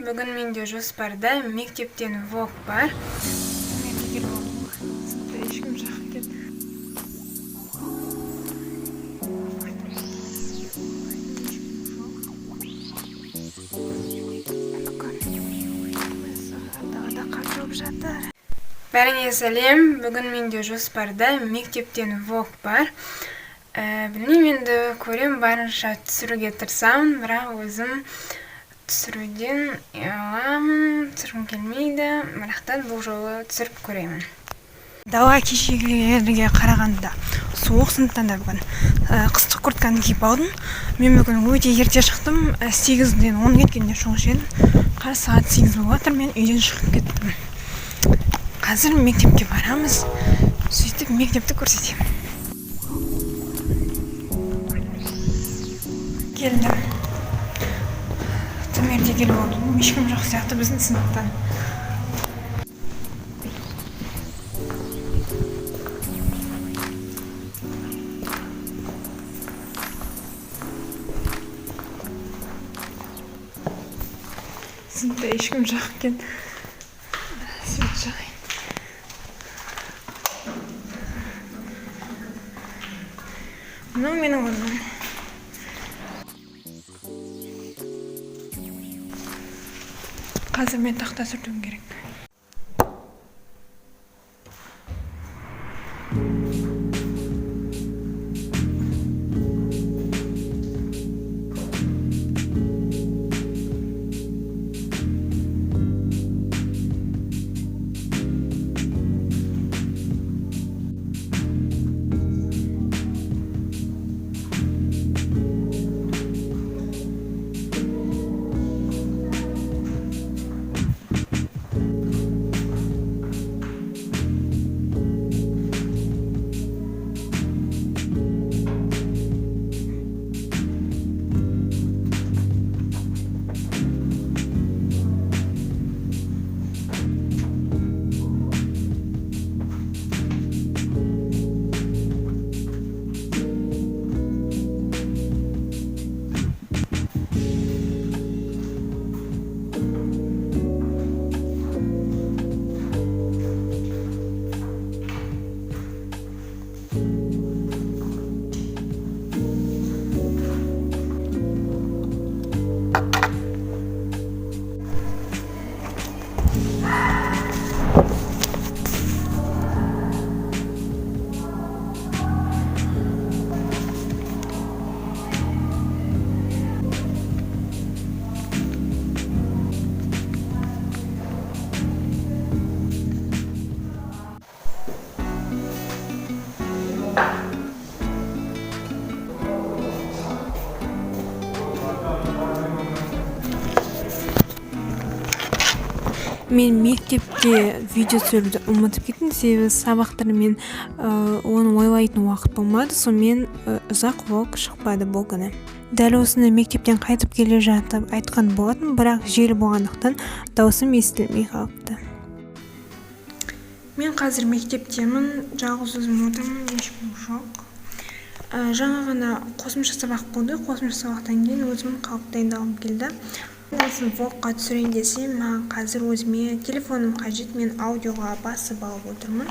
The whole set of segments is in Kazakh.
бүгін менде жоспарда мектептен влог бар. Ешкім жоқ екен. Бәріңе сәлем, бүгін менде жоспарда мектептен влог бар. Білмеймін, енді көрем барынша түсіруге тырысамын, бірақ өзім түсіруден ұяламын, түсіргім келмейді, бірақтан бұл жолы түсіріп көремін. Дала кешегілерге қарағанда суық, сондықтан да бүгін қыстық куртканы киіп алдым. Мен бүгін өте ерте шықтым, 8-ден 10 кеткенде шығушы едім. Қазір сағат 8 болып жатыр, мен үйден шығып кеттім. Қазір мектепке барамыз, сөйтіп мектепті көрсетемін. Келдім. Томерде келіп алдым, ешкім жоқ сияқты біздің сыныптан. Сыныпта ешкім жоқ екен. Свет жағайын. Мынау менің орным. Қазір мен тақта сүртуім керек. Мен мектепте видео түсіруді ұмытып кеттім, себебі сабақтар мен оны ойлайтын уақыт болмады, сонымен ұзақ влог шықпады бұл күні. Дәл осыны мектептен қайтып келе жатып айтқан болатын, бірақ жел болғандықтан даусым естілмей қалыпты. Мен қазір мектептемін, жалғыз өзім отырмын, ешкім жоқ. Жаңа ғана қосымша сабақ болды, қосымша сабақтан кейін өзім қалып дайындалғым келді. Осы влогқа түсірейін десем, маған қазір өзіме телефоным қажет, мен аудиоға басып алып отырмын.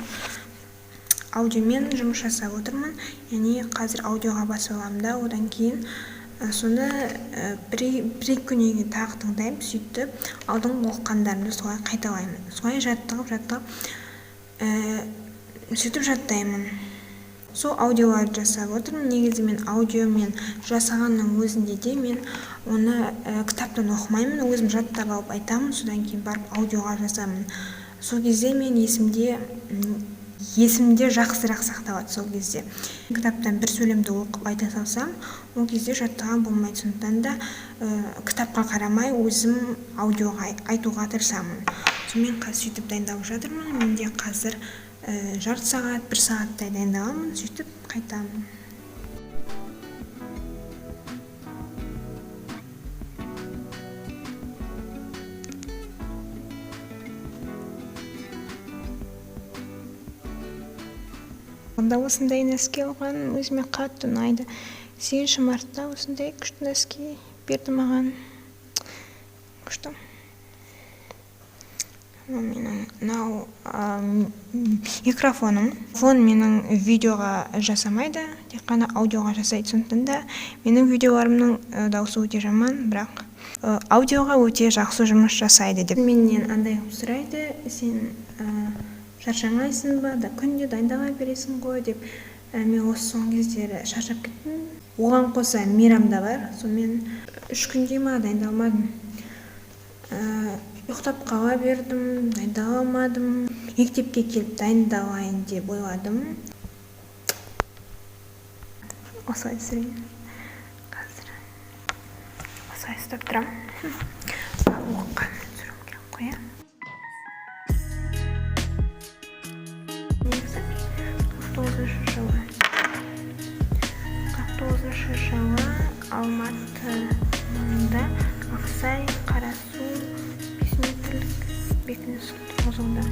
Аудиомен жұмыс жасап отырмын, яғни қазір аудиоға басып аламын да, одан кейін сонда бір күнге тағы тыңдаймын, сөйтіп алдыңғы оқығандарымды солай қайталаймын. Солай жаттығып, сөйтіп жаттаймын. Сол аудиоларды жасап отырмын. Негізі мен аудиомен жасағанның өзінде де мен оны кітаптан оқымаймын, өзім жаттап алып айтамын, содан кейін барып аудиоға жазамын. Сол кезде мен есімде жақсырақ сақталады сол кезде. Кітаптан бір сөйлемді оқып айта салсам, ол кезде жаттаған болмайды, сондықтан да кітапқа қарамай өзім аудиоға айтуға тырысамын. Сонымен қазір сөйтіп дайындалып жатырмын. Менде қазір жарты сағат, 1 сағаттай дайындаламын, сөйтіп қайтамын. Онда осындай нәски алған, өзіме қатты ұнайды. 8 мартта осындай күшті нәски берді маған. Күшті. менің мынау микрофоным. Фон менің видеоға жасамайды, тек қана аудиоға жасайды. Сондықтан да менің видеоларымның дауысы өте жаман, бірақ аудиоға өте жақсы жұмыс жасайды деп. Менен андай қылып сұрайды, сен шаршамайсың ба, күнде дайындаға бересің ғой деп. Мен осы соңғы кездері шаршап кеттім. Оған қоса мейрам да бар, сонымен 3 күнде ма дайындалмадым. Ұйықтап қала бердім, дайындала алмадым. Мектепке келіп дайындалайын деп ойладым. Осылай түсірейін. Қазір осылай ұстап тұрам. Оққанмен түсірім керек қоя. 49 жылы. 49 жылы Алматы маңында Ақсай, Қарасу, 5 метрлік бекініс тұрғызылды.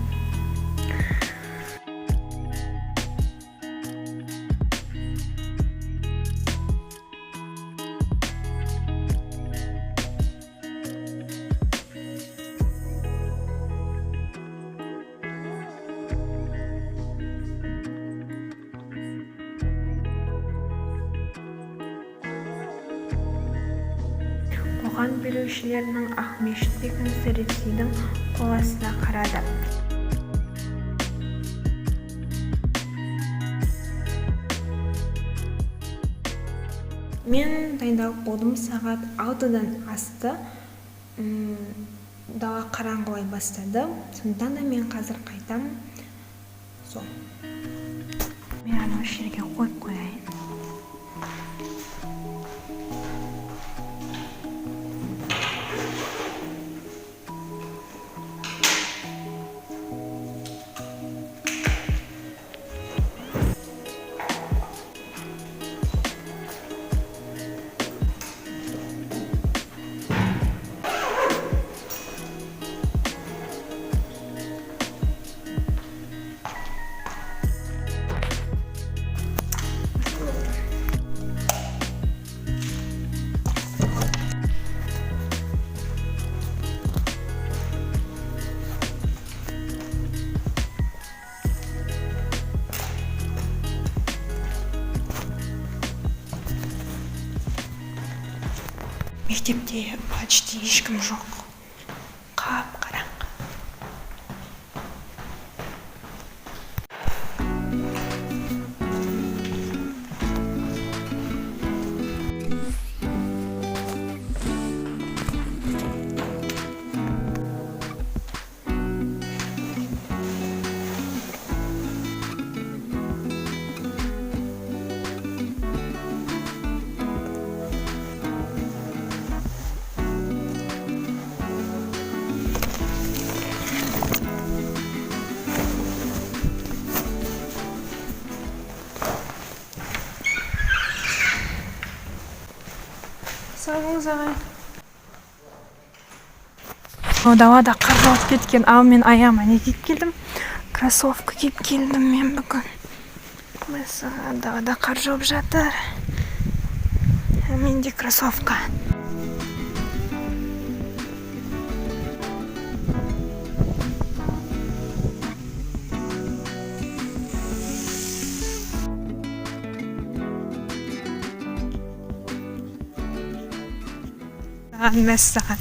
Қоған билеушілерінің Ақмешіт бекінісі Ресейдің қол астына қарады. Мен дайындалып болдым, сағат 6-дан асты. Дала қараңғылай бастады. Сондықтан да мен қазір қайтам. Сол. Мен ана жерге қойып қояйын. Мектепте почти ешкім жоқ. Қап-қараңғы. Sağ olun ағай. Далада қар жауып кеткен, ал мен аяғыма не киіп келдім? Кроссовка киіп келдім мен бүгін. Мысалы, далада қар жауып жатыр. Менде кроссовка. Мәссаған.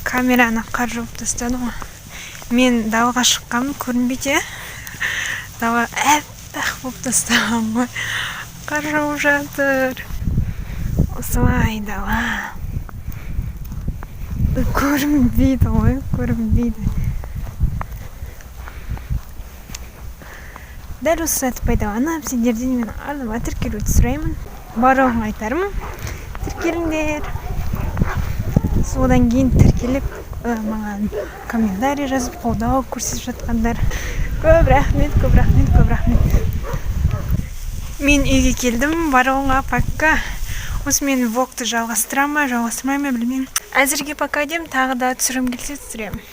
Камераны қар жауып тастады ғой. Мен далаға шыққанмын, көрінбейді. Дала әппақ болып тастаған ғой. Қар жауып жатыр. Осылай дала. Көрінбейді ғой, көрінбейді. Дәл осы сәтті пайдаланып, сендерден мен арнама тіркелуді сұраймын. Барлығын айтармын. Тіркеліңдер. Содан кейін тіркеліп маған комментарий жазып қолдау көрсетіп жатқандар. Көп рахмет, көп рахмет, көп рахмет. Мен үйге келдім, барлығыңа пока. Осы мен влогты жалғастырамын, жалғастырмаймын, білмеймін. Әзірге пока деймін, тағы да түсірім келсе түсіремін.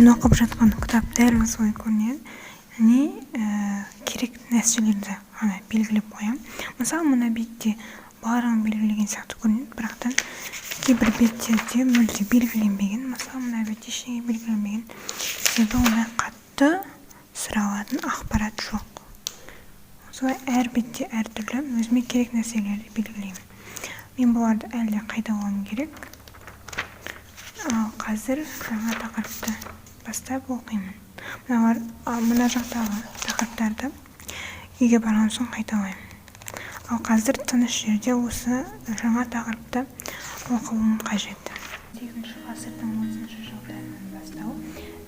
мен оқып жатқан кітап дәл осылай көрінеді. Яғни керек нәрселерді ғана белгілеп қоямын. Мысалы, мына бетте барлығын белгілеген сияқты көрінеді, бірақтан кейбір беттерде мүлде белгіленбеген. Мысалы, мына бетте ештеңе белгіленбеген. Себебі ондай қатты сұралатын ақпарат жоқ. Осылай әр бетте әртүрлі өзіме керек нәрселерді белгілеймін. Мен бұларды әлде қайталауым керек. Ал қазір жаңа тақырыпты бастап оқимын. Мына жақтағы тақырыптарды үйге барған соң қайталаймын. Ал қазір тыныш жерде осы жаңа тақырыпты оқуым қажет. 8 ғасырдың 30 жылдарынан бастау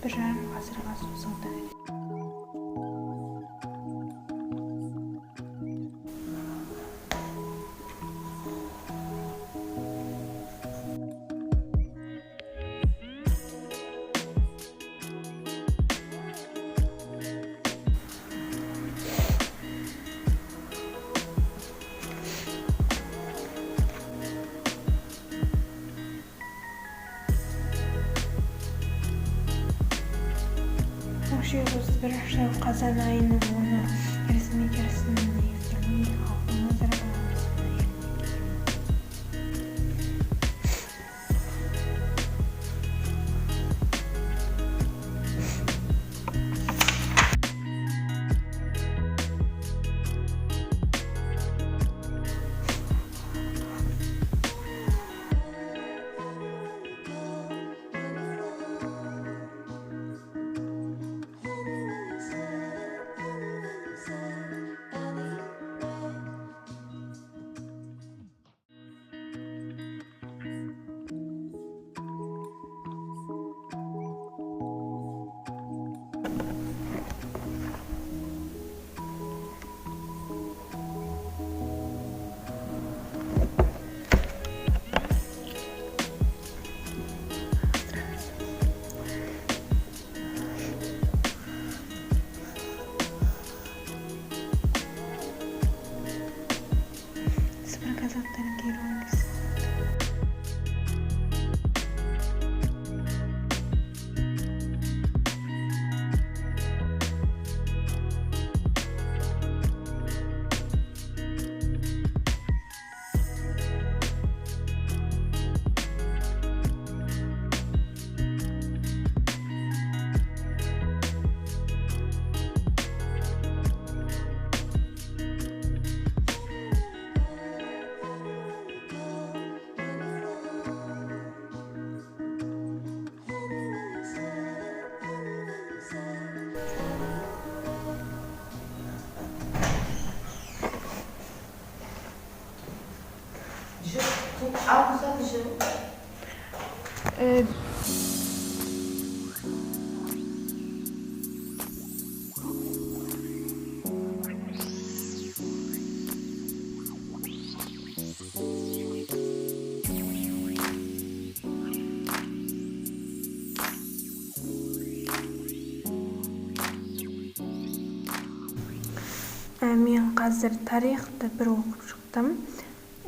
1,5 ғасырға созылды. жылы қазан айының 10-ы ресми келісімнің негізделуінде халықтың өзара байланысына Мен қазір тарихты бір оқып шықтым.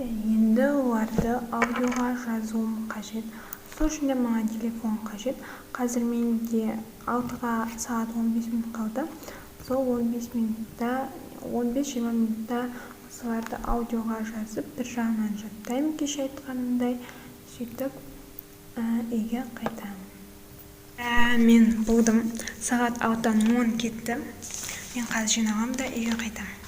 Енді оларды аудиоға жазуым қажет. Сол үшін де маған телефон қажет. Қазір менде 6-ға сағат 15 минут қалды. Сол 15-20 минутта осыларды аудиоға жазып, бір жағынан жаттаймын кеше айтқанымдай. Сөйтіп үйге қайтамын. Мен болдым. Сағат 6-дан 10 кетті. Мен қазір жиналам да үйге қайтамын.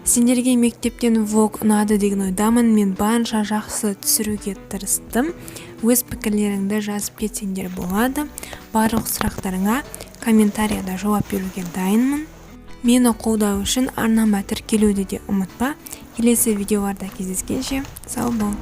Сендерге мектептен влог ұнады деген ойдамын. Мен барынша жақсы түсіруге тырыстым. Өз пікірлеріңді жазып кетсеңдер болады. Барлық сұрақтарыңа комментарияда жауап беруге дайынмын. Мені қолдау үшін арнама тіркелуді де ұмытпа. Келесі видеоларда кездескенше сау бол.